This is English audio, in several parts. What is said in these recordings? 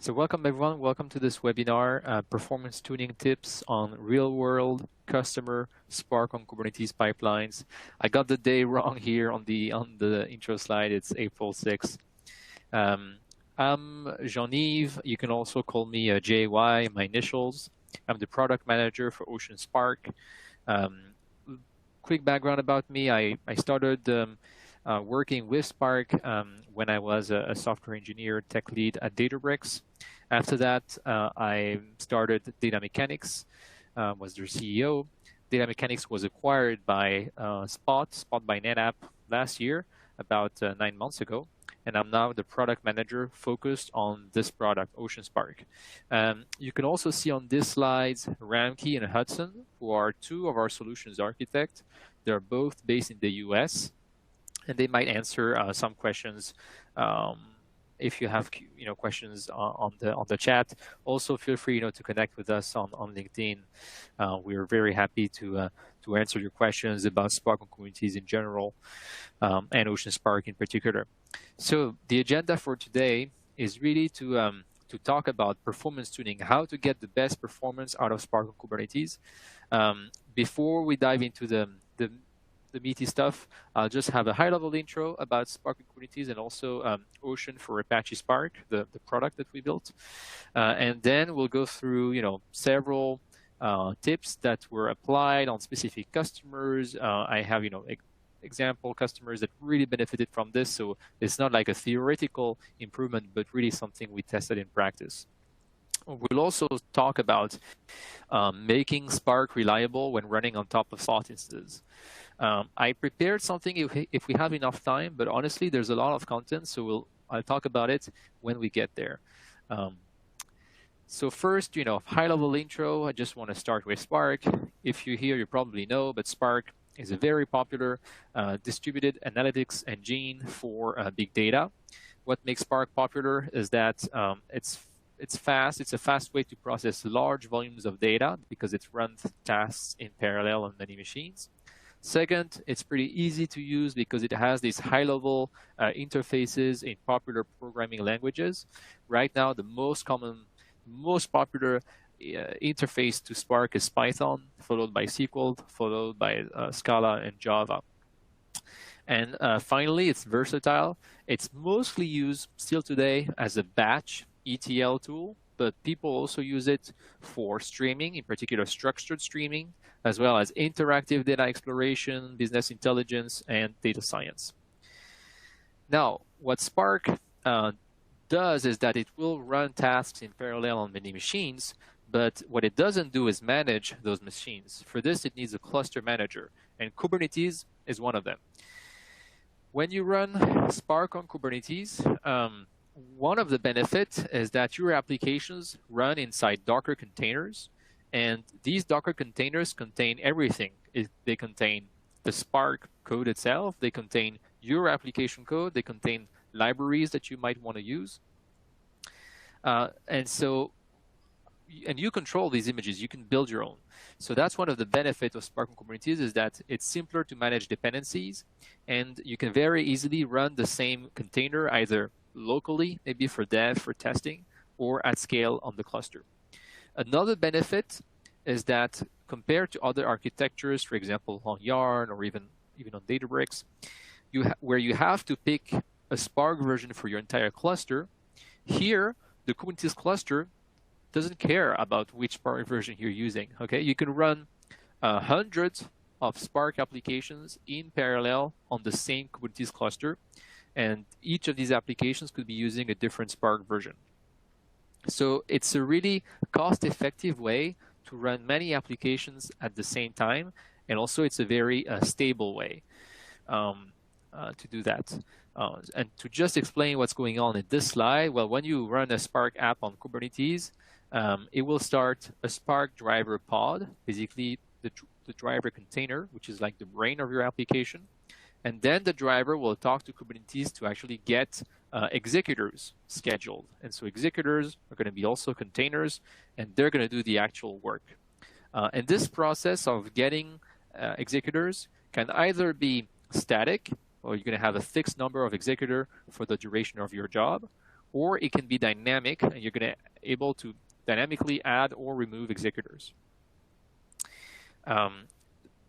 So welcome everyone, welcome to this webinar, performance tuning tips on real-world customer Spark on Kubernetes pipelines. I got the day wrong here on the intro slide. It's April 6th. I'm Jean-Yves. You can also call me JY, my initials. I'm the product manager for Ocean Spark. Quick background about me, I started working with Spark when I was a software engineer, tech lead at Databricks. After that, I started Data Mechanics, was their CEO. Data Mechanics was acquired by Spot by NetApp last year, about 9 months ago. And I'm now the product manager focused on this product, Ocean Spark. You can also see on this slides Ramkey and Hudson, who are two of our solutions architects. They're both based in the US, and they might answer some questions if you have questions on the chat. Also, feel free to connect with us on LinkedIn. We're very happy to answer your questions about Spark on Kubernetes in general and Ocean Spark in particular. So the agenda for today is really to talk about performance tuning, how to get the best performance out of Spark on Kubernetes. Before we dive into the meaty stuff, I'll just have a high-level intro about Spark on Kubernetes and also Ocean for Apache Spark, the product that we built. And then we'll go through several tips that were applied on specific customers. I have example customers that really benefited from this, so it's not like a theoretical improvement, but really something we tested in practice. We'll also talk about making Spark reliable when running on top of Spot instances. I prepared something if we have enough time, but honestly, there's a lot of content, so I'll talk about it when we get there. So first, high-level intro. I just want to start with Spark. If you're here, you probably know, but Spark is a very popular distributed analytics engine for big data. What makes Spark popular is that it's fast. It's a fast way to process large volumes of data because it runs tasks in parallel on many machines. Second, it's pretty easy to use because it has these high-level interfaces in popular programming languages. Right now, the most popular interface to Spark is Python, followed by SQL, followed by Scala and Java. And finally, it's versatile. It's mostly used still today as a batch ETL tool, but people also use it for streaming, in particular structured streaming, as well as interactive data exploration, business intelligence, and data science. Now, what Spark does is that it will run tasks in parallel on many machines, but what it doesn't do is manage those machines. For this, it needs a cluster manager, and Kubernetes is one of them. When you run Spark on Kubernetes, one of the benefits is that your applications run inside Docker containers, and these Docker containers contain everything. They contain the Spark code itself, they contain your application code, they contain libraries that you might want to use. And you control these images, you can build your own. So that's one of the benefits of Spark on Kubernetes, is that it's simpler to manage dependencies, and you can very easily run the same container either locally, maybe for dev, for testing, or at scale on the cluster. Another benefit is that compared to other architectures, for example, on Yarn or even on Databricks, where you have to pick a Spark version for your entire cluster, here, the Kubernetes cluster doesn't care about which Spark version you're using. Okay, you can run hundreds of Spark applications in parallel on the same Kubernetes cluster, and each of these applications could be using a different Spark version. So it's a really cost-effective way to run many applications at the same time, and also it's a very stable way to do that. And to just explain what's going on in this slide, well, when you run a Spark app on Kubernetes, it will start a Spark driver pod, basically the driver container, which is like the brain of your application. And then the driver will talk to Kubernetes to actually get executors scheduled. And so executors are going to be also containers, and they're going to do the actual work. And this process of getting executors can either be static, or you're going to have a fixed number of executor for the duration of your job, or it can be dynamic, and you're going to able to dynamically add or remove executors.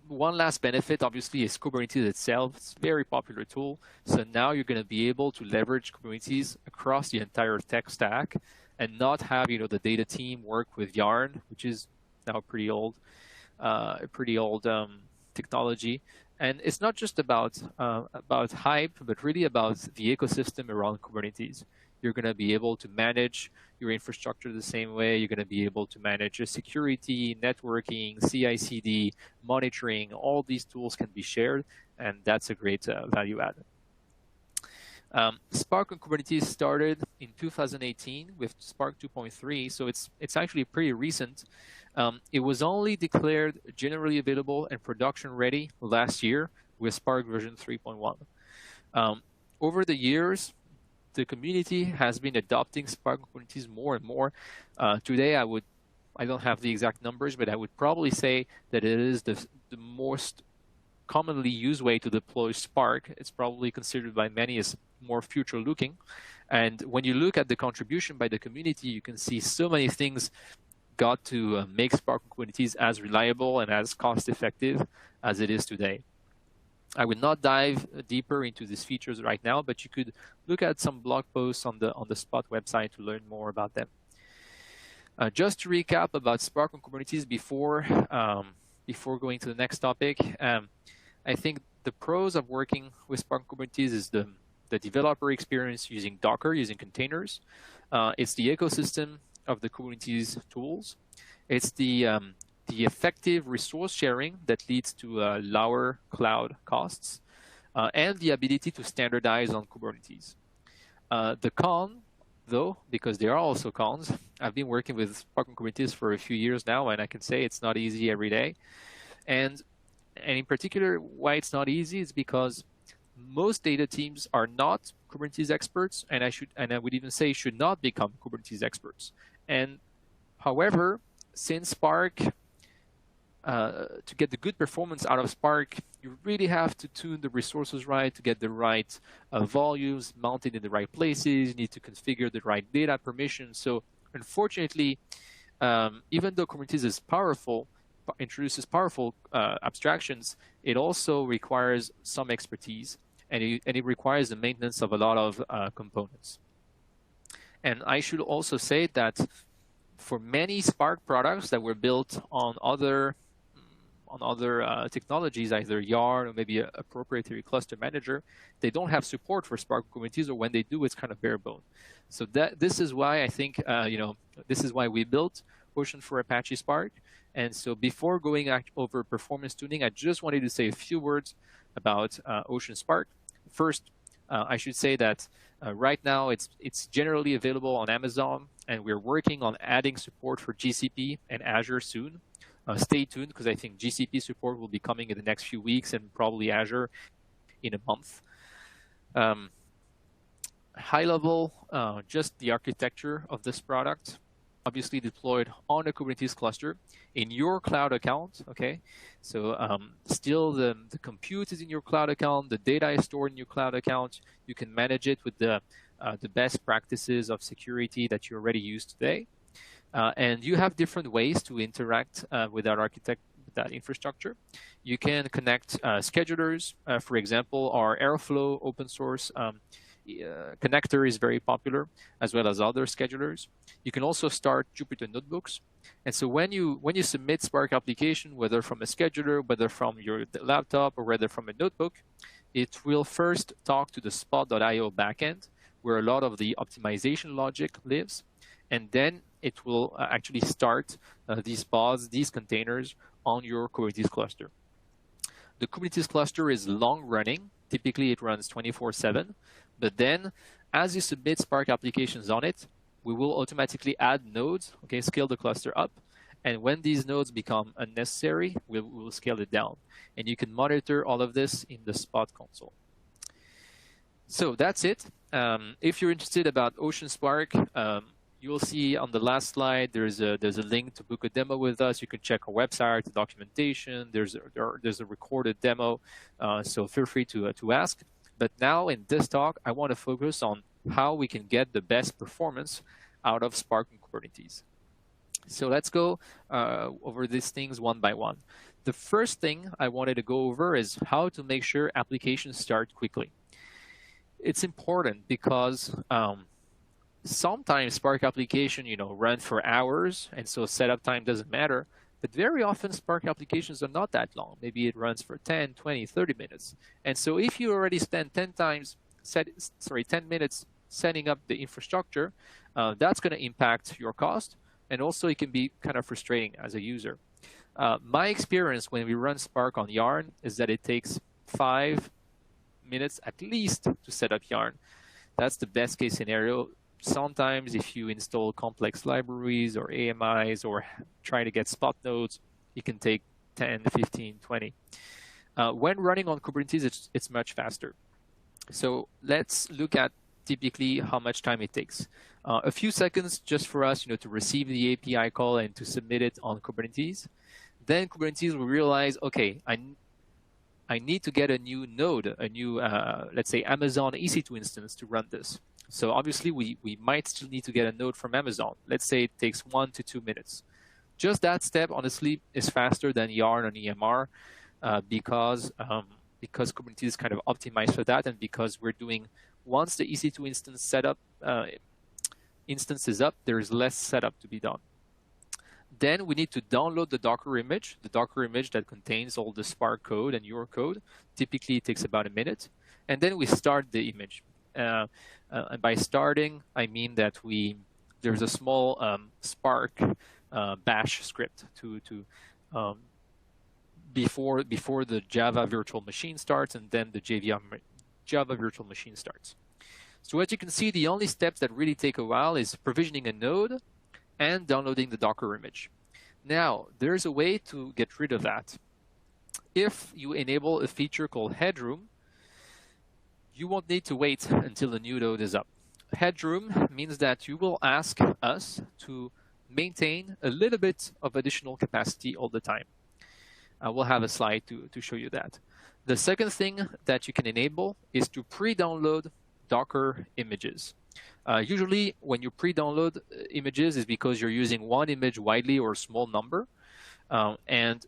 One last benefit, obviously, is Kubernetes itself. It's a very popular tool. So now you're going to be able to leverage Kubernetes across the entire tech stack and not have, the data team work with Yarn, which is now pretty old technology. And it's not just about hype, but really about the ecosystem around Kubernetes. You're going to be able to manage your infrastructure the same way. You're going to be able to manage security, networking, CI/CD, monitoring. All these tools can be shared, and that's a great value add. Spark on Kubernetes started in 2018 with Spark 2.3, so it's actually pretty recent. It was only declared generally available and production ready last year with Spark version 3.1. Over the years, the community has been adopting Spark on Kubernetes more and more. Today, I don't have the exact numbers, but I would probably say that it is the most commonly used way to deploy Spark. It's probably considered by many as more future-looking. And when you look at the contribution by the community, you can see so many things got to make Spark on Kubernetes as reliable and as cost-effective as it is today. I will not dive deeper into these features right now, but you could look at some blog posts on the Spot website to learn more about them. Just to recap about Spark on Kubernetes before going to the next topic, I think the pros of working with Spark on Kubernetes is the developer experience using Docker, using containers. It's the ecosystem of the Kubernetes tools. It's the effective resource sharing that leads to lower cloud costs, and the ability to standardize on Kubernetes. The con, though, because there are also cons, I've been working with Spark on Kubernetes for a few years now, and I can say it's not easy every day. And in particular, why it's not easy is because most data teams are not Kubernetes experts, and I would even say should not become Kubernetes experts. And however, since Spark, to get the good performance out of Spark, you really have to tune the resources right to get the right volumes mounted in the right places. You need to configure the right data permissions. So unfortunately, even though Kubernetes is powerful, introduces powerful abstractions, it also requires some expertise, and it requires the maintenance of a lot of components. And I should also say that for many Spark products that were built on other technologies, either Yarn or maybe a proprietary cluster manager, they don't have support for Spark Kubernetes, or when they do, it's kind of bare bone. So this is why I think this is why we built Ocean for Apache Spark. And so before going over performance tuning, I just wanted to say a few words about Ocean Spark. First, I should say that right now it's generally available on Amazon, and we're working on adding support for GCP and Azure soon. Stay tuned, because I think GCP support will be coming in the next few weeks, and probably Azure in a month. High level, just the architecture of this product, obviously deployed on a Kubernetes cluster in your cloud account, okay? So still the compute is in your cloud account, the data is stored in your cloud account. You can manage it with the best practices of security that you already use today. And you have different ways to interact with that infrastructure. You can connect schedulers. For example, our Airflow open source connector is very popular, as well as other schedulers. You can also start Jupyter notebooks. And so when you submit Spark application, whether from a scheduler, whether from your laptop, or whether from a notebook, it will first talk to the spot.io backend, where a lot of the optimization logic lives. And then it will actually start these pods, these containers on your Kubernetes cluster. The Kubernetes cluster is long running. Typically, it runs 24/7. But then, as you submit Spark applications on it, we will automatically add nodes, okay, scale the cluster up. And when these nodes become unnecessary, we will scale it down. And you can monitor all of this in the Spot console. So that's it. If you're interested about Ocean Spark, you'll see on the last slide, there's a link to book a demo with us. You can check our website, the documentation. There's a recorded demo, so feel free to ask. But now in this talk, I want to focus on how we can get the best performance out of Spark on Kubernetes. So let's go over these things one by one. The first thing I wanted to go over is how to make sure applications start quickly. It's important because sometimes Spark application, run for hours, and so setup time doesn't matter. But very often Spark applications are not that long. Maybe it runs for 10, 20, 30 minutes. And so if you already spend 10 minutes setting up the infrastructure, that's going to impact your cost. And also it can be kind of frustrating as a user. My experience when we run Spark on Yarn is that it takes 5 minutes at least to set up Yarn. That's the best case scenario. Sometimes if you install complex libraries or AMIs or try to get spot nodes, it can take 10, 15, 20. When running on Kubernetes, it's much faster. So let's look at typically how much time it takes. A few seconds just for us to receive the API call and to submit it on Kubernetes. Then Kubernetes will realize, okay, I need to get a new node, a new, let's say, Amazon EC2 instance to run this. So obviously, we might still need to get a node from Amazon. Let's say it takes 1 to 2 minutes. Just that step, honestly, is faster than Yarn on EMR because Kubernetes is kind of optimized for that, and because we're doing, once the EC2 instance setup instance is up, there is less setup to be done. Then we need to download the Docker image that contains all the Spark code and your code. Typically, it takes about a minute. And then we start the image. And by starting, I mean that there's a small Spark bash script before the Java virtual machine starts, and then the Java virtual machine starts. So as you can see, the only steps that really take a while is provisioning a node and downloading the Docker image. Now, there's a way to get rid of that. If you enable a feature called Headroom, you won't need to wait until the new node is up. Headroom means that you will ask us to maintain a little bit of additional capacity all the time. We'll have a slide to show you that. The second thing that you can enable is to pre-download Docker images. Usually, when you pre-download images, is because you're using one image widely or a small number. And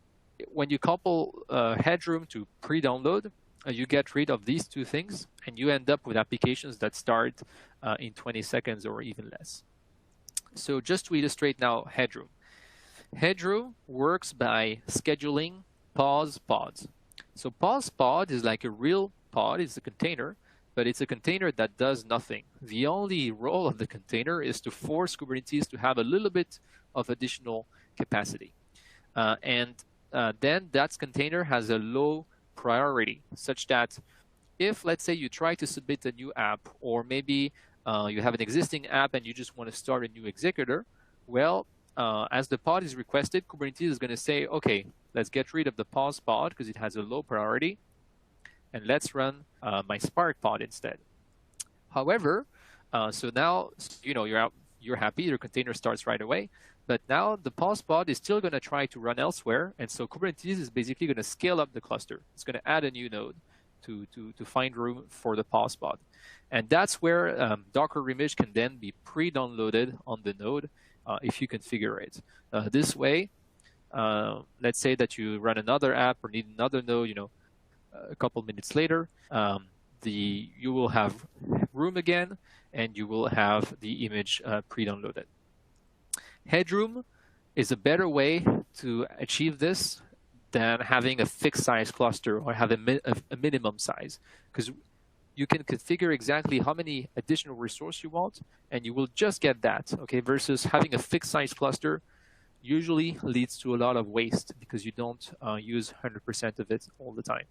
when you couple Headroom to pre-download, you get rid of these two things, and you end up with applications that start in 20 seconds or even less. So just to illustrate now Headroom. Headroom works by scheduling pause pods. So pause pod is like a real pod, it's a container, but it's a container that does nothing. The only role of the container is to force Kubernetes to have a little bit of additional capacity. Then that container has a low priority, such that if, let's say, you try to submit a new app, or maybe you have an existing app and you just want to start a new executor, well, as the pod is requested, Kubernetes is going to say, okay, let's get rid of the pause pod because it has a low priority, and let's run my Spark pod instead. However, so now you're happy, your container starts right away, but now the pause pod is still going to try to run elsewhere, and so Kubernetes is basically going to scale up the cluster. It's going to add a new node to find room for the pause pod. And that's where Docker image can then be pre-downloaded on the node if you configure it. This way, let's say that you run another app or need another node, a couple minutes later, you will have room again, and you will have the image pre-downloaded. Headroom is a better way to achieve this than having a fixed size cluster or have a minimum size, because you can configure exactly how many additional resources you want, and you will just get that, okay, versus having a fixed size cluster usually leads to a lot of waste because you don't use 100% of it all the time.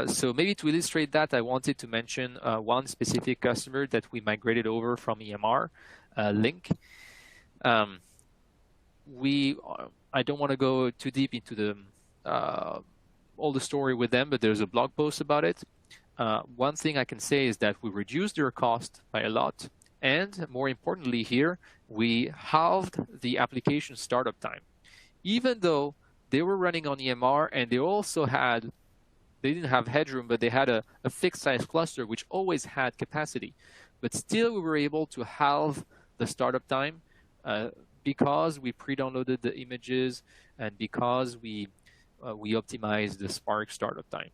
So maybe to illustrate that, I wanted to mention one specific customer that we migrated over from EMR, Link. I don't want to go too deep into all the story with them, but there's a blog post about it. One thing I can say is that we reduced their cost by a lot, and more importantly here, we halved the application startup time. Even though they were running on EMR and they also had they didn't have Headroom, but they had a fixed size cluster which always had capacity. But still, we were able to halve the startup time because we pre-downloaded the images and because we optimized the Spark startup time.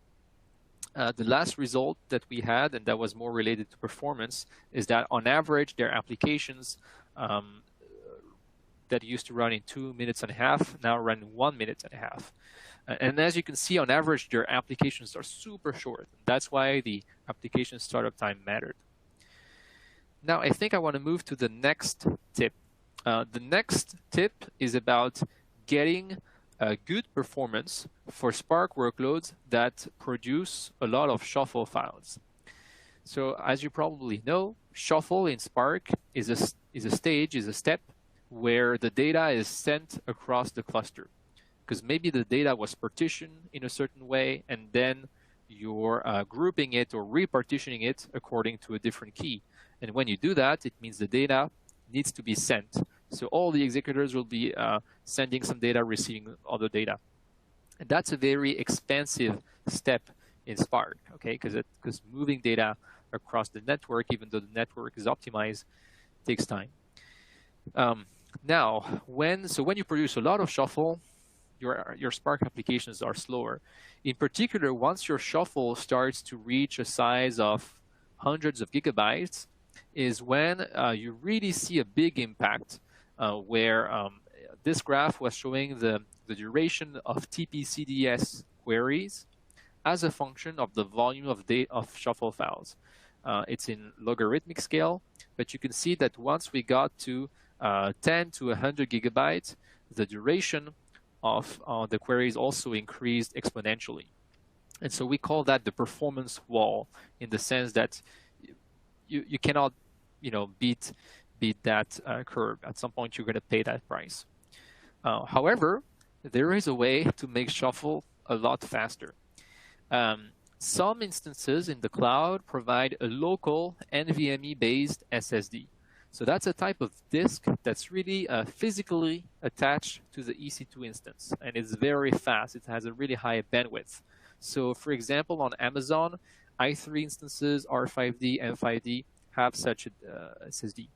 The last result that we had, and that was more related to performance, is that on average, their applications that used to run in 2.5 minutes now run 1.5 minutes. And as you can see, on average, their applications are super short. That's why the application startup time mattered. Now, I think I want to move to the next tip. The next tip is about getting good performance for Spark workloads that produce a lot of shuffle files. So as you probably know, shuffle in Spark is a step where the data is sent across the cluster. Because maybe the data was partitioned in a certain way, and then you're grouping it or repartitioning it according to a different key. And when you do that, it means the data needs to be sent. So all the executors will be sending some data, receiving other data. And that's a very expensive step in Spark, okay? Because moving data across the network, even though the network is optimized, takes time. Now, when you produce a lot of shuffle, your Spark applications are slower. In particular, once your shuffle starts to reach a size of hundreds of gigabytes, is when you really see a big impact, where this graph was showing the duration of TP-CDS queries as a function of the volume of shuffle files. It's in logarithmic scale, but you can see that once we got to 10 to 100 gigabytes, the duration of the queries also increased exponentially. And so we call that the performance wall, in the sense that you cannot beat that curve. At some point, you're going to pay that price. However, there is a way to make shuffle a lot faster. Some instances in the cloud provide a local NVMe-based SSD. So that's a type of disk that's really physically attached to the EC2 instance, and it's very fast. It has a really high bandwidth. So for example, on Amazon, i3 instances, R5D, M5D have such a SSD.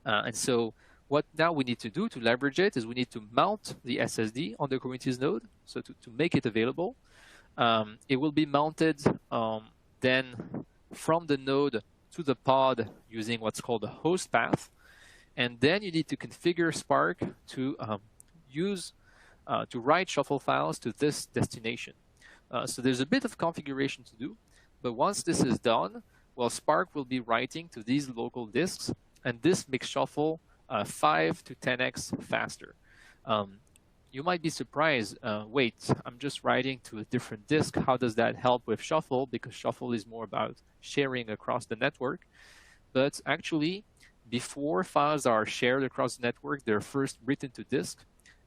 And so what now we need to do to leverage it is we need to mount the SSD on the Kubernetes node, so to make it available. It will be mounted then from the node to the pod using what's called a host path. And then you need to configure Spark to write shuffle files to this destination. So there's a bit of configuration to do, but once this is done, well, Spark will be writing to these local disks, and this makes shuffle 5 to 10x faster. You might be surprised, wait, I'm just writing to a different disk. How does that help with shuffle? Because shuffle is more about sharing across the network. But actually, before files are shared across the network, they're first written to disk.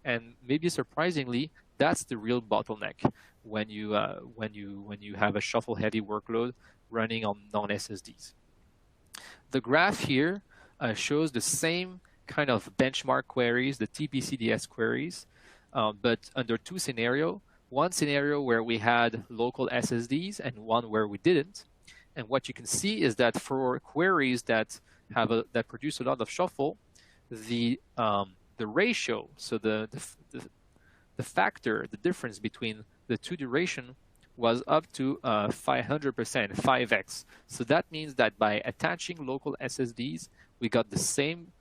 And maybe surprisingly, that's the real bottleneck when you have a shuffle-heavy workload running on non-SSDs. The graph here shows the same kind of benchmark queries, the TP-CDS queries, but under two scenarios. One scenario where we had local SSDs and one where we didn't. And what you can see is that for queries that produce a lot of shuffle, the ratio, so the factor, the difference between the two duration was up to 500%, 5x. So that means that by attaching local SSDs, we got the same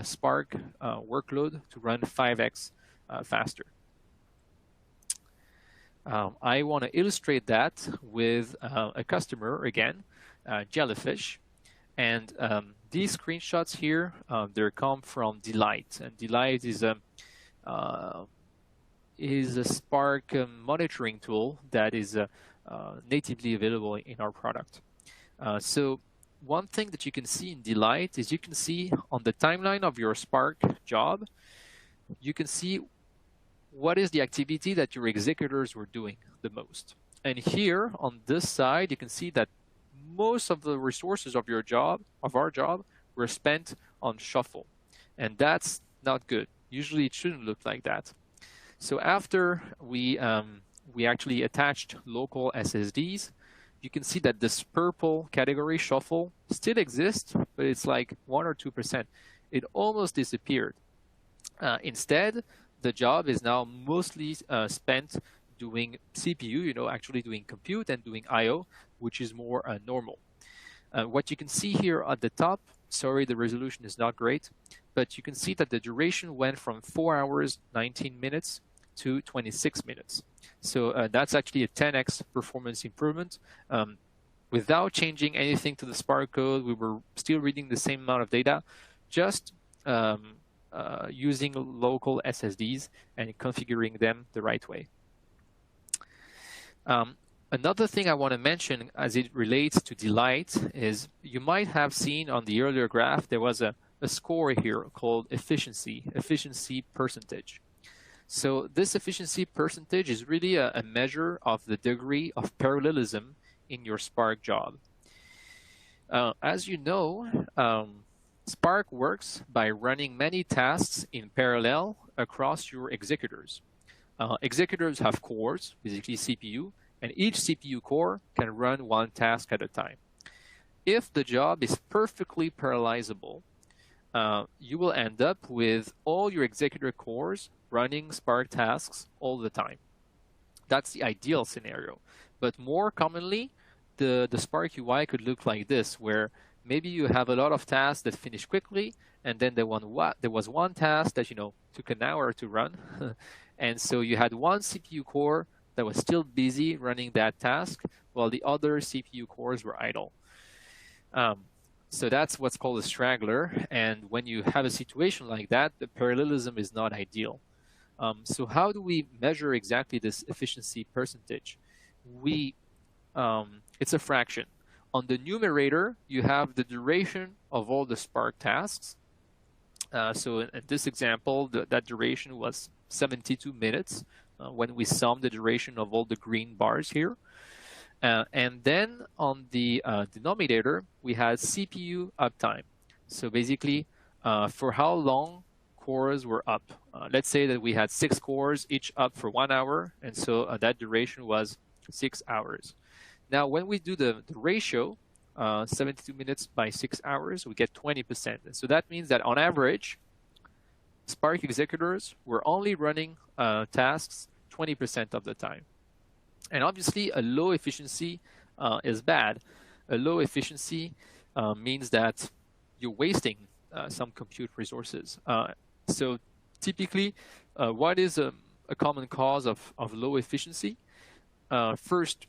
Spark workload to run 5x faster. I want to illustrate that with a customer, again, Jellyfish. And these screenshots here, they come from Delight. And Delight is a Spark monitoring tool that is natively available in our product. So one thing that you can see in Delight is you can see on the timeline of your Spark job, you can see what is the activity that your executors were doing the most. And here on this side, you can see that most of the resources of your job, of our job, were spent on shuffle. And that's not good. Usually it shouldn't look like that. So after we we actually attached local SSDs. You can see that this purple category shuffle still exists, but it's like 1 or 2%. It almost disappeared. Instead, the job is now mostly spent doing CPU, actually doing compute and doing I/O, which is more normal. What you can see here at the top, sorry, the resolution is not great, but you can see that the duration went from 4 hours, 19 minutes to 26 minutes. So that's actually a 10x performance improvement. Without changing anything to the Spark code, we were still reading the same amount of data, just using local SSDs and configuring them the right way. Another thing I want to mention as it relates to delight is you might have seen on the earlier graph, there was a score here called efficiency percentage. So this efficiency percentage is really a measure of the degree of parallelism in your Spark job. As you know, Spark works by running many tasks in parallel across your executors. Executors have cores, basically CPU, and each CPU core can run one task at a time. If the job is perfectly parallelizable, you will end up with all your executor cores running Spark tasks all the time. That's the ideal scenario. But more commonly, the Spark UI could look like this, where maybe you have a lot of tasks that finish quickly, and then there was one task that took an hour to run. And so you had one CPU core that was still busy running that task, while the other CPU cores were idle. So that's what's called a straggler. And when you have a situation like that, the parallelism is not ideal. So how do we measure exactly this efficiency percentage? It's a fraction. On the numerator, you have the duration of all the Spark tasks. So in this example, that duration was 72 minutes when we sum the duration of all the green bars here. And then on the denominator, we had CPU uptime. So basically, for how long cores were up. Let's say that we had 6 cores, each up for 1 hour, and so that duration was 6 hours. Now, when we do the ratio, 72 minutes by 6 hours, we get 20%. And so that means that on average, Spark executors were only running tasks 20% of the time. And obviously, a low efficiency is bad. A low efficiency means that you're wasting some compute resources. So typically, what is a common cause of low efficiency? First,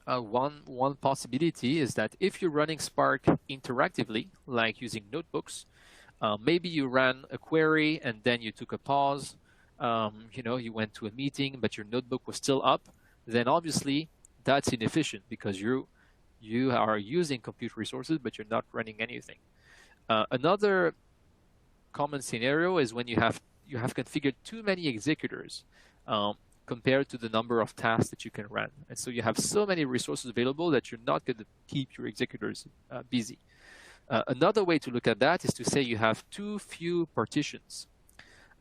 one possibility is that if you're running Spark interactively, like using notebooks, maybe you ran a query and then you took a pause, you went to a meeting, but your notebook was still up, then obviously that's inefficient because you are using compute resources, but you're not running anything. Another common scenario is when you have configured too many executors compared to the number of tasks that you can run. And so you have so many resources available that you're not going to keep your executors busy. Another way to look at that is to say you have too few partitions.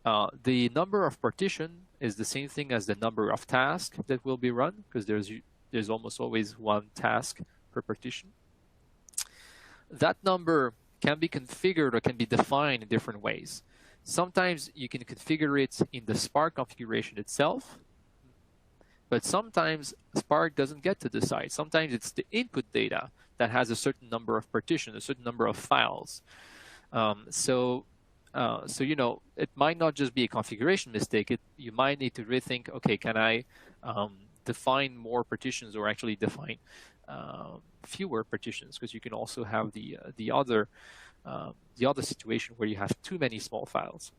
The number of partition is the same thing as the number of tasks that will be run, because there's almost always one task per partition. That number can be configured or can be defined in different ways. Sometimes you can configure it in the Spark configuration itself, but sometimes Spark doesn't get to decide. Sometimes it's the input data that has a certain number of partitions, a certain number of files. So it might not just be a configuration mistake. You might need to rethink, okay, can I define more partitions or actually define fewer partitions? Because you can also have the other situation where you have too many small files.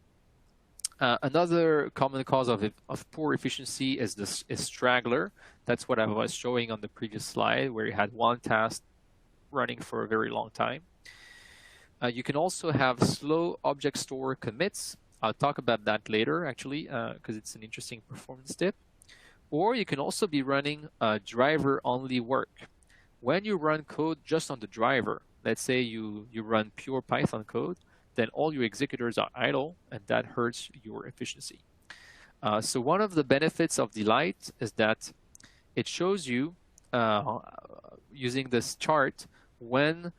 Another common cause of poor efficiency is straggler. That's what I was showing on the previous slide, where you had one task running for a very long time. You can also have slow object store commits. I'll talk about that later, actually, because it's an interesting performance tip. Or you can also be running driver-only work. When you run code just on the driver, let's say you run pure Python code, then all your executors are idle, and that hurts your efficiency. So one of the benefits of Delight is that it shows you, using this chart, when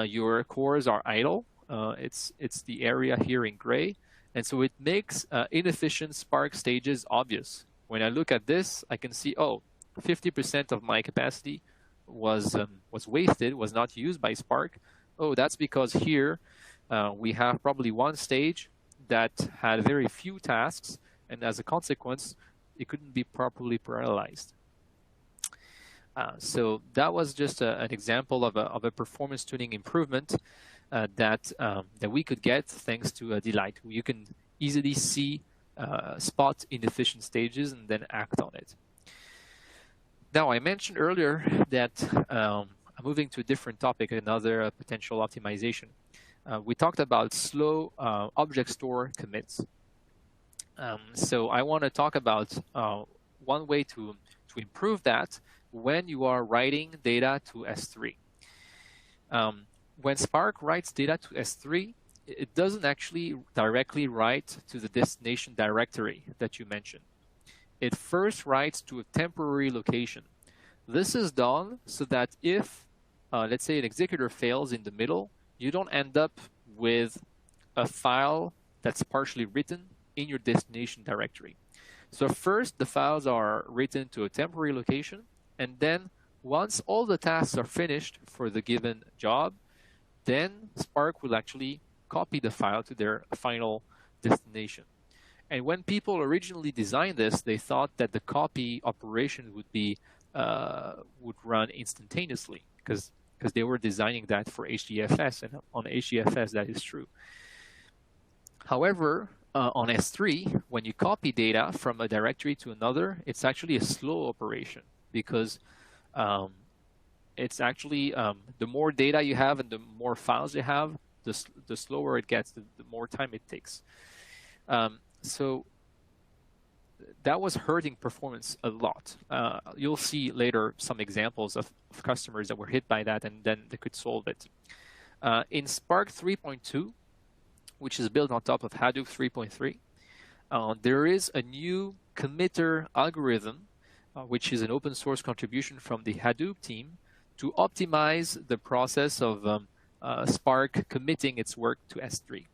your cores are idle. It's the area here in gray. And so it makes inefficient Spark stages obvious. When I look at this, I can see, oh, 50% of my capacity was wasted, was not used by Spark. Oh, that's because here we have probably one stage that had very few tasks, and as a consequence, it couldn't be properly parallelized. So that was just an example of a performance tuning improvement that we could get thanks to Delight. You can easily see spot inefficient stages and then act on it. Now, I mentioned earlier that I'm moving to a different topic, another potential optimization. We talked about slow object store commits. So I want to talk about one way to improve that when you are writing data to S3. When Spark writes data to S3, it doesn't actually directly write to the destination directory that you mentioned. It first writes to a temporary location. This is done so that if, let's say, an executor fails in the middle, you don't end up with a file that's partially written in your destination directory. So first, the files are written to a temporary location, and then once all the tasks are finished for the given job, then Spark will actually copy the file to their final destination. And when people originally designed this, they thought that the copy operation would run instantaneously because they were designing that for HDFS, and on HDFS that is true. However, on S3, when you copy data from a directory to another, it's actually a slow operation because it's actually the more data you have and the more files you have, the slower it gets, the more time it takes. So that was hurting performance a lot. You'll see later some examples of customers that were hit by that, and then they could solve it. In Spark 3.2, which is built on top of Hadoop 3.3, there is a new committer algorithm, which is an open source contribution from the Hadoop team, to optimize the process of Spark committing its work to S3.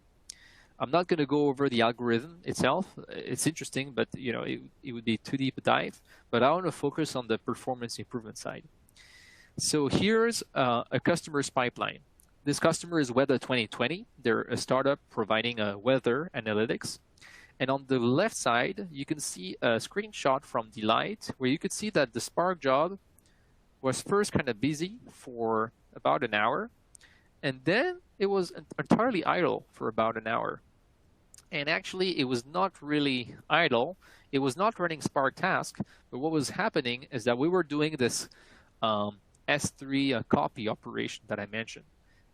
I'm not going to go over the algorithm itself. It's interesting, but it would be too deep a dive. But I want to focus on the performance improvement side. So here's a customer's pipeline. This customer is Weather 2020. They're a startup providing weather analytics. And on the left side, you can see a screenshot from Delight, where you could see that the Spark job was first kind of busy for about an hour, and then it was entirely idle for about an hour. And actually, it was not really idle. It was not running Spark task, but what was happening is that we were doing this S3 copy operation that I mentioned.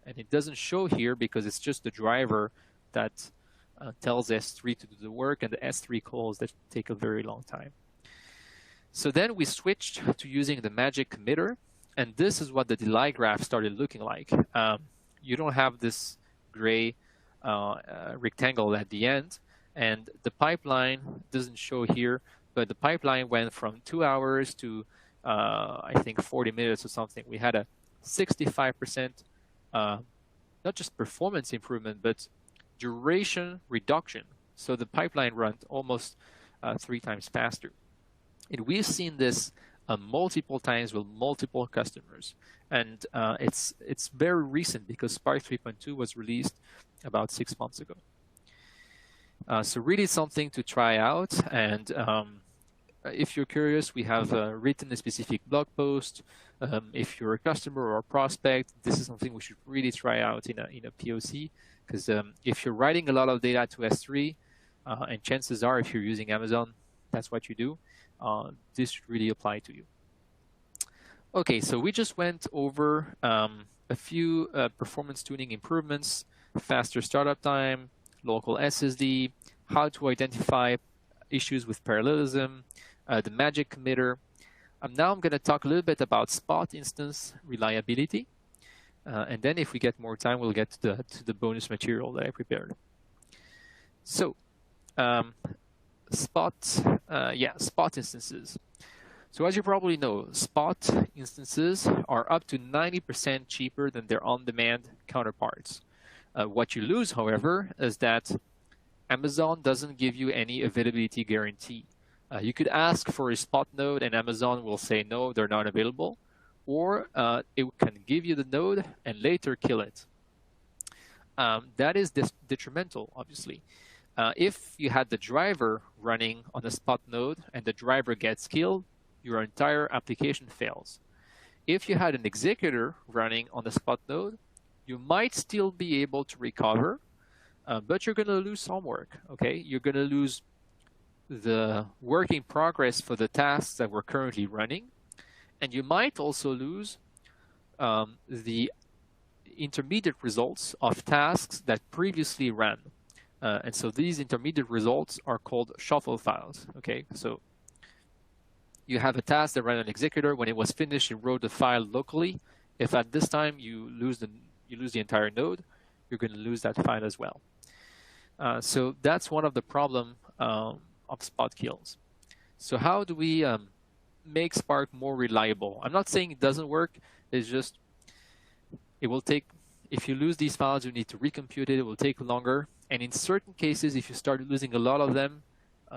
And it doesn't show here because it's just the driver that tells S3 to do the work, and the S3 calls that take a very long time. So then we switched to using the magic committer, and this is what the Delight graph started looking like. You don't have this gray rectangle at the end, and the pipeline doesn't show here, but the pipeline went from 2 hours to I think 40 minutes or something. We had a 65% not just performance improvement, but duration reduction. So the pipeline ran almost 3 times faster. And we've seen this multiple times with multiple customers. And it's very recent because Spark 3.2 was released about 6 months ago. So really something to try out. And if you're curious, we have written a specific blog post. If you're a customer or a prospect, this is something we should really try out in a POC. Because if you're writing a lot of data to S3, and chances are if you're using Amazon, that's what you do, this should really apply to you. Okay, so we just went over a few performance tuning improvements, faster startup time, local SSD, how to identify issues with parallelism, the magic committer. Now I'm going to talk a little bit about spot instance reliability. And then if we get more time, we'll get to the bonus material that I prepared. So Spot instances. So as you probably know, spot instances are up to 90% cheaper than their on-demand counterparts. What you lose, however, is that Amazon doesn't give you any availability guarantee. You could ask for a spot node and Amazon will say, no, they're not available. Or it can give you the node and later kill it. That is detrimental, obviously. If you had the driver running on a spot node and the driver gets killed, your entire application fails. If you had an executor running on the spot node, you might still be able to recover, but you're going to lose some work. Okay, you're going to lose the work in progress for the tasks that we're currently running, and you might also lose the intermediate results of tasks that previously ran. And so these intermediate results are called shuffle files. Okay, so you have a task that ran an executor. When it was finished, it wrote the file locally. If at this time you lose the entire node, you're going to lose that file as well. So that's one of the problem of spot kills. So how do we make Spark more reliable? I'm not saying it doesn't work. It's just it will take. If you lose these files, you need to recompute it. It will take longer. And in certain cases, if you start losing a lot of them,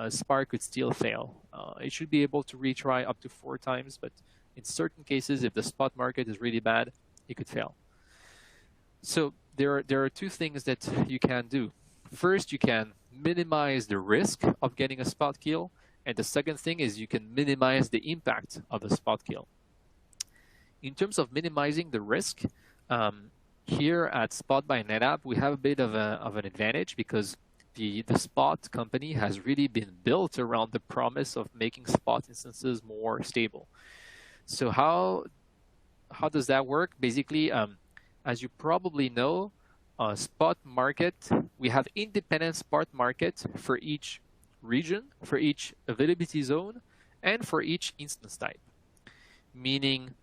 Spark could still fail. It should be able to retry up to 4 times, but in certain cases, if the spot market is really bad, it could fail. So there are 2 things that you can do. First, you can minimize the risk of getting a spot kill, and the second thing is you can minimize the impact of a spot kill. In terms of minimizing the risk, here at Spot by NetApp, we have a bit of an advantage because the Spot company has really been built around the promise of making Spot instances more stable. So how does that work? Basically, as you probably know, Spot market, we have independent Spot market for each region, for each availability zone, and for each instance type. Meaning,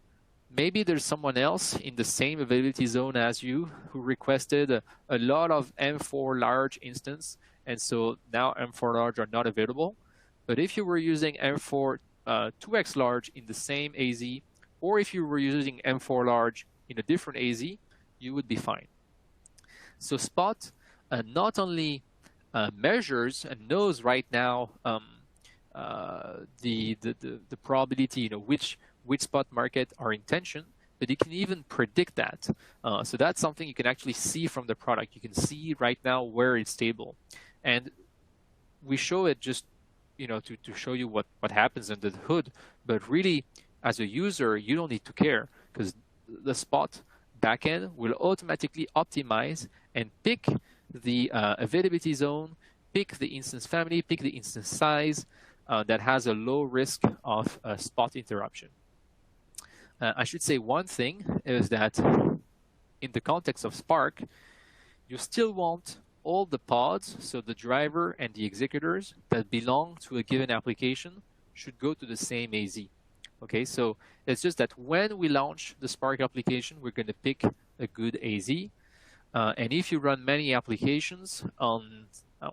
maybe there's someone else in the same availability zone as you who requested a lot of M4 large instance, and so now M4 large are not available. But if you were using M4 2x large in the same AZ, or if you were using M4 large in a different AZ, you would be fine. So Spot not only measures and knows right now the probability, which spot market are in tension, but you can even predict that. So that's something you can actually see from the product. You can see right now where it's stable. And we show it just, to show you what happens under the hood. But really, as a user, you don't need to care because the Spot backend will automatically optimize and pick the availability zone, pick the instance family, pick the instance size that has a low risk of spot interruption. I should say one thing is that in the context of Spark, you still want all the pods, so the driver and the executors that belong to a given application should go to the same AZ. Okay, so it's just that when we launch the Spark application, we're going to pick a good AZ. And if you run many applications,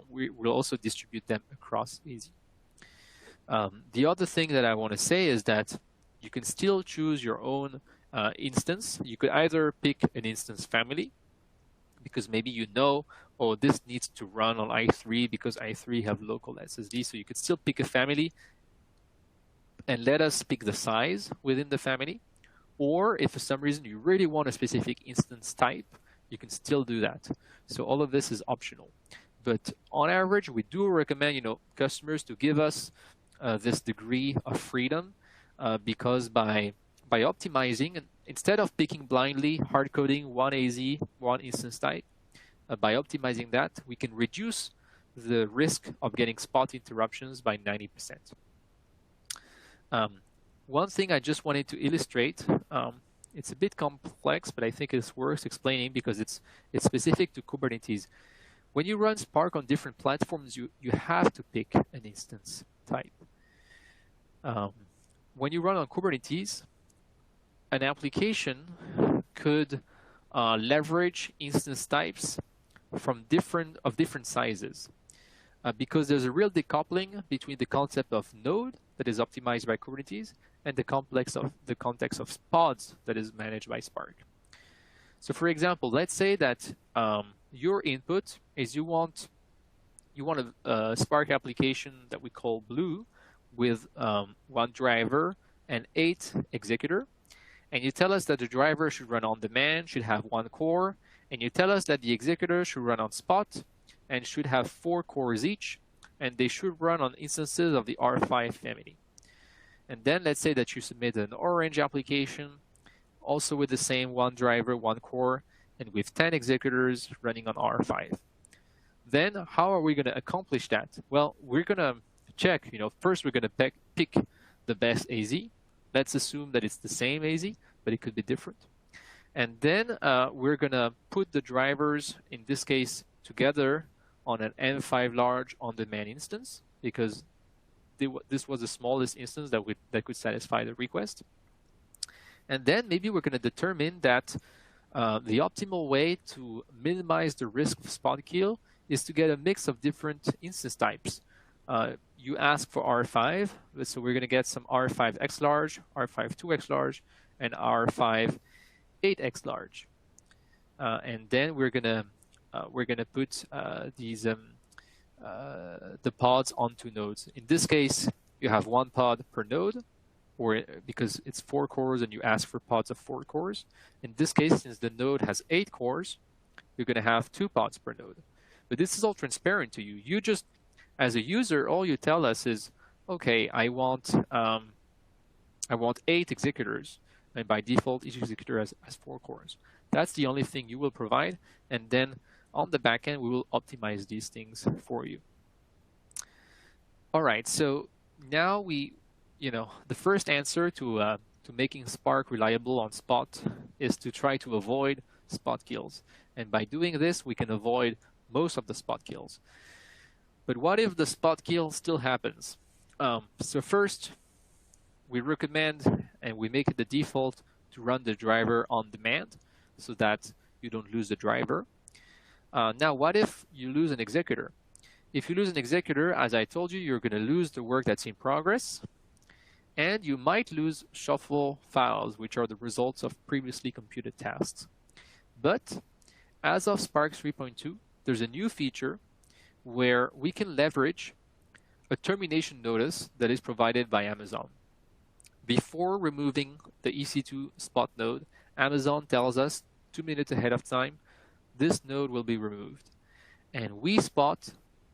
we will also distribute them across AZ. The other thing that I want to say is that you can still choose your own instance. You could either pick an instance family, because maybe oh, this needs to run on i3 because i3 have local SSD. So you could still pick a family and let us pick the size within the family. Or if for some reason you really want a specific instance type, you can still do that. So all of this is optional. But on average, we do recommend customers to give us this degree of freedom because by optimizing, instead of picking blindly, hard coding one AZ, one instance type, by optimizing that, we can reduce the risk of getting spot interruptions by 90%. One thing I just wanted to illustrate, it's a bit complex, but I think it's worth explaining because it's specific to Kubernetes. When you run Spark on different platforms, you have to pick an instance type. When you run on Kubernetes, an application could leverage instance types from different sizes. because there's a real decoupling between the concept of node that is optimized by Kubernetes and the context of pods that is managed by Spark. So for example, let's say that your input is you want a Spark application that we call Blue with 1 driver and 8 executor. And you tell us that the driver should run on demand, should have 1 core, and you tell us that the executor should run on spot and should have 4 cores each, and they should run on instances of the R5 family. And then let's say that you submit an orange application, also with the same 1 driver, 1 core, and with 10 executors running on R5. Then how are we going to accomplish that? Well, we're going to check, first we're going to pick the best AZ. Let's assume that it's the same AZ, but it could be different. And then we're going to put the drivers, in this case, together on an M5 large on-demand instance, because this was the smallest instance that could satisfy the request. And then maybe we're going to determine that the optimal way to minimize the risk of spot kill is to get a mix of different instance types. You ask for R5, so we're going to get some R5 X large, R5 2X large, and R5 8X large. And then we're gonna put these the pods onto nodes. In this case, you have 1 pod per node, or because it's 4 cores and you ask for pods of 4 cores. In this case, since the node has 8 cores, you're going to have 2 pods per node. But this is all transparent to you. You just, as a user, all you tell us is, okay, I want 8 executors, and by default, each executor has 4 cores. That's the only thing you will provide, and then on the backend, we will optimize these things for you. All right, so now the first answer to making Spark reliable on spot is to try to avoid spot kills. And by doing this, we can avoid most of the spot kills. But what if the spot kill still happens? So first, we recommend and we make it the default to run the driver on demand so that you don't lose the driver. Now, what if you lose an executor? If you lose an executor, as I told you, you're going to lose the work that's in progress, and you might lose shuffle files, which are the results of previously computed tasks. But as of Spark 3.2, there's a new feature where we can leverage a termination notice that is provided by Amazon. Before removing the EC2 spot node, Amazon tells us 2 minutes ahead of time, this node will be removed. And we Spot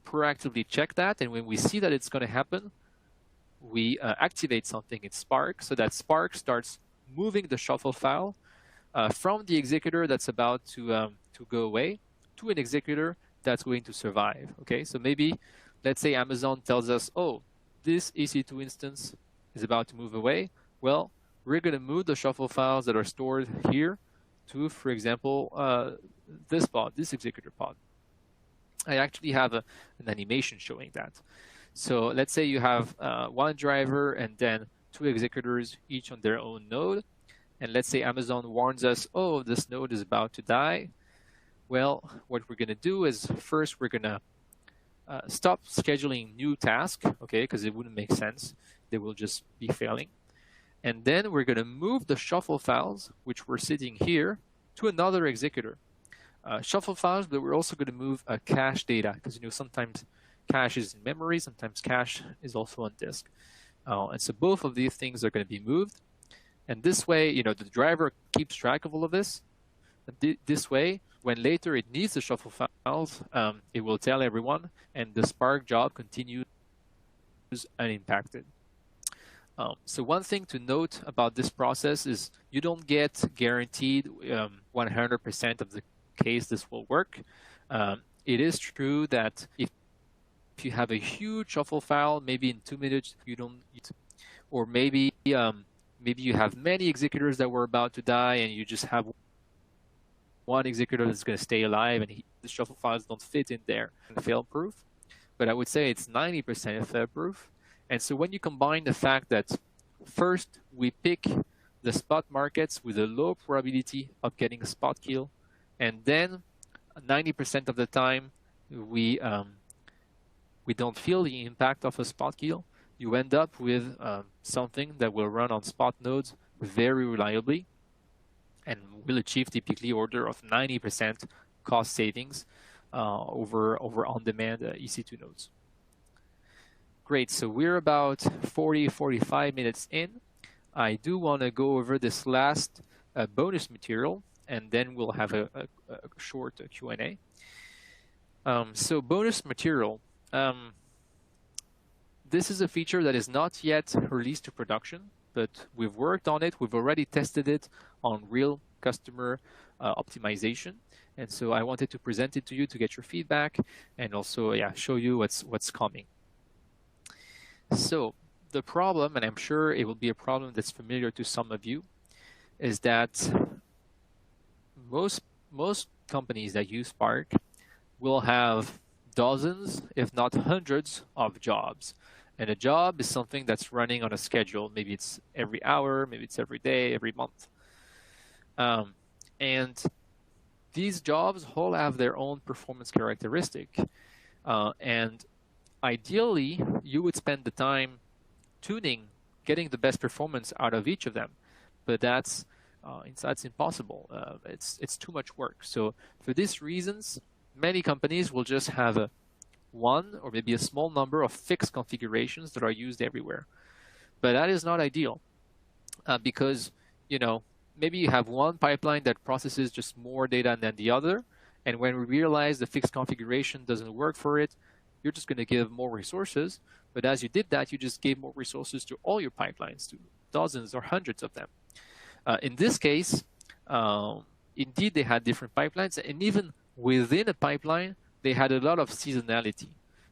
proactively check that, and when we see that it's going to happen, we activate something in Spark so that Spark starts moving the shuffle file from the executor that's about to go away to an executor that's going to survive. Okay, so maybe let's say Amazon tells us, oh, this EC2 instance is about to move away. Well, we're going to move the shuffle files that are stored here to, for example, this pod, this executor pod. I actually have an animation showing that. So let's say you have 1 driver and then 2 executors, each on their own node. And let's say Amazon warns us, oh, this node is about to die. Well, what we're going to do is first we're going to stop scheduling new tasks, okay, because it wouldn't make sense. They will just be failing. And then we're going to move the shuffle files, which were sitting here, to another executor. Shuffle files, but we're also going to move cache data, because sometimes cache is in memory, sometimes cache is also on disk. And so both of these things are going to be moved. And this way, the driver keeps track of all of this. This way, when later it needs the shuffle files, it will tell everyone, and the Spark job continues unimpacted. So one thing to note about this process is you don't get guaranteed 100% of the case this will work. It is true that if you have a huge shuffle file, maybe in 2 minutes you don't, or maybe you have many executors that were about to die, and you just have one executor that's going to stay alive, and the shuffle files don't fit in there. Fail-proof, but I would say it's 90% fail-proof. And so when you combine the fact that first we pick the spot markets with a low probability of getting a spot kill, and then 90% of the time we we don't feel the impact of a spot kill, you end up with something that will run on spot nodes very reliably and will achieve typically order of 90% cost savings over on-demand EC2 nodes. Great, so we're about 45 minutes in. I do want to go over this last bonus material, and then we'll have a short Q&A. So bonus material. This is a feature that is not yet released to production, but we've worked on it. We've already tested it on real customer optimization. And so I wanted to present it to you to get your feedback and also show you what's coming. So the problem, and I'm sure it will be a problem that's familiar to some of you, is that most companies that use Spark will have dozens, if not hundreds, of jobs. And a job is something that's running on a schedule. Maybe it's every hour, maybe it's every day, every month. And these jobs all have their own performance characteristic. And ideally, you would spend the time tuning, getting the best performance out of each of them. But that's impossible. It's too much work. So for these reasons, many companies will just have one or maybe a small number of fixed configurations that are used everywhere. But that is not ideal because, maybe you have one pipeline that processes just more data than the other. And when we realize the fixed configuration doesn't work for it, you're just going to give more resources. But as you did that, you just gave more resources to all your pipelines, to dozens or hundreds of them. In this case, indeed, they had different pipelines. And even within a pipeline, they had a lot of seasonality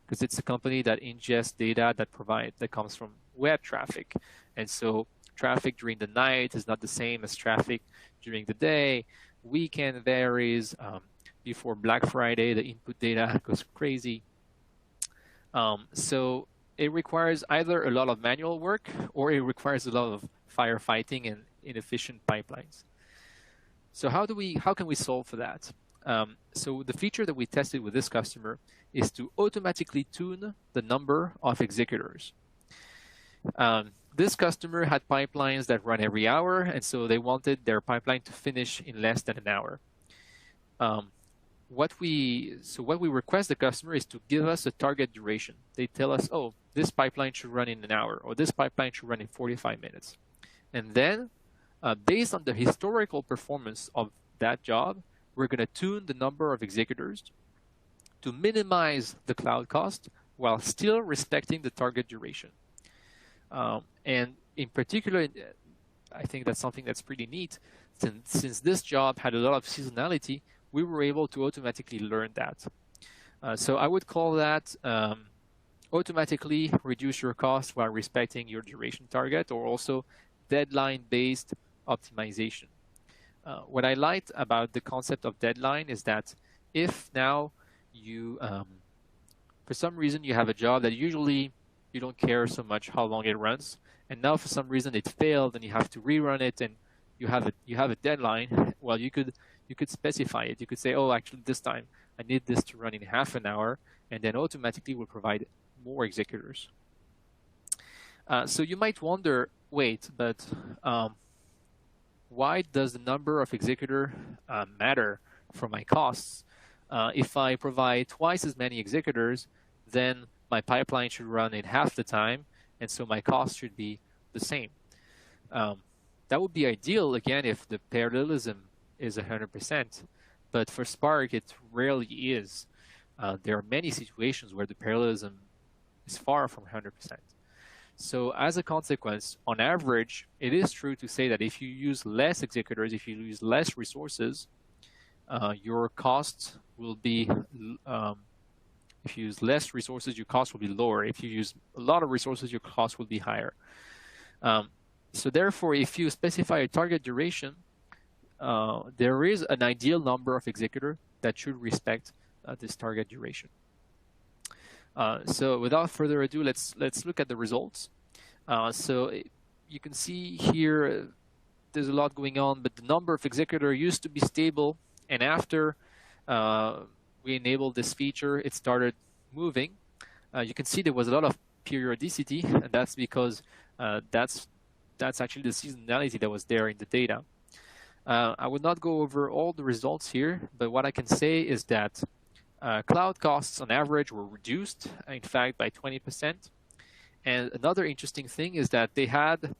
because it's a company that ingests data that comes from web traffic. And so traffic during the night is not the same as traffic during the day. Weekend varies. Before Black Friday, the input data goes crazy. So it requires either a lot of manual work or it requires a lot of firefighting and inefficient pipelines. So how can we solve for that? So the feature that we tested with this customer is to automatically tune the number of executors. This customer had pipelines that run every hour, and so they wanted their pipeline to finish in less than an hour. What we request the customer is to give us a target duration. They tell us, oh, this pipeline should run in an hour, or this pipeline should run in 45 minutes. And then, based on the historical performance of that job, we're going to tune the number of executors to minimize the cloud cost while still respecting the target duration. And in particular, I think that's something that's pretty neat. Since this job had a lot of seasonality, we were able to automatically learn that. So I would call that automatically reduce your cost while respecting your duration target, or also deadline-based optimization. What I liked about the concept of deadline is that if now you, for some reason, you have a job that usually you don't care so much how long it runs, and now for some reason it failed and you have to rerun it, and you have a deadline. Well, you could specify it. You could say, oh, actually this time I need this to run in half an hour, and then automatically will provide more executors. So you might wonder, wait, but why does the number of executor matter for my costs? If I provide twice as many executors, then my pipeline should run in half the time, and so my cost should be the same. That would be ideal, again, if the parallelism is 100%, but for Spark, it rarely is. There are many situations where the parallelism is far from 100%. So as a consequence, on average, it is true to say that if you use less executors, if you use less resources, your cost will be, if you use less resources, your cost will be lower. If you use a lot of resources, your cost will be higher. So therefore, if you specify a target duration, there is an ideal number of executor that should respect this target duration. So without further ado, let's look at the results. So you can see here there's a lot going on, but the number of executor used to be stable, and after we enabled this feature, it started moving. you can see there was a lot of periodicity, and that's because that's actually the seasonality that was there in the data. I will not go over all the results here, but what I can say is that cloud costs on average were reduced, in fact, by 20%. And another interesting thing is that they had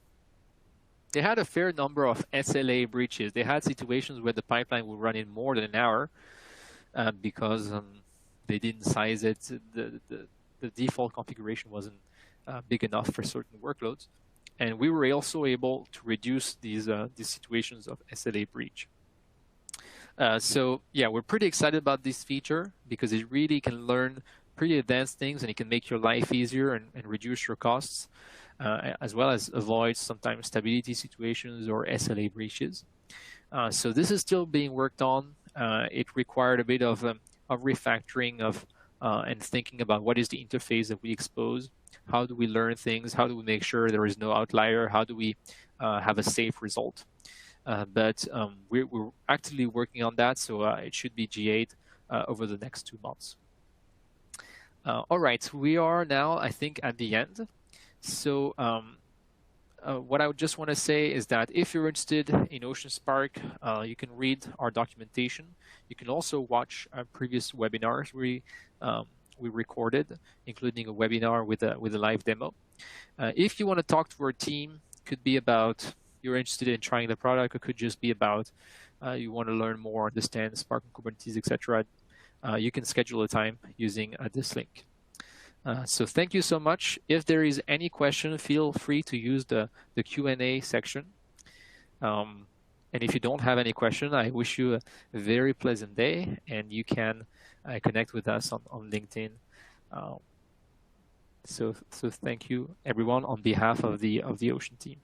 a fair number of SLA breaches. They had situations where the pipeline would run in more than an hour because they didn't size it. The default configuration wasn't big enough for certain workloads. And we were also able to reduce these situations of SLA breach. So yeah, we're pretty excited about this feature because it really can learn pretty advanced things, and it can make your life easier and reduce your costs, as well as avoid sometimes stability situations or SLA breaches. So this is still being worked on. It required a bit of refactoring and thinking about what is the interface that we expose. How do we learn things? How do we make sure there is no outlier? How do we have a safe result? But we're actively working on that, so it should be GA'd over the next 2 months. All right, we are now, I think, at the end. So what I would just want to say is that if you're interested in Ocean Spark, you can read our documentation. You can also watch our previous webinars we recorded, including a webinar with a live demo. If you want to talk to our team, could be about you're interested in trying the product, it could just be about you want to learn more, understand Spark-on-Kubernetes, etc. You can schedule a time using this link. So thank you so much. If there is any question, feel free to use the Q&A section. And if you don't have any question, I wish you a very pleasant day, and you can connect with us on LinkedIn. So thank you, everyone, on behalf of the Ocean team.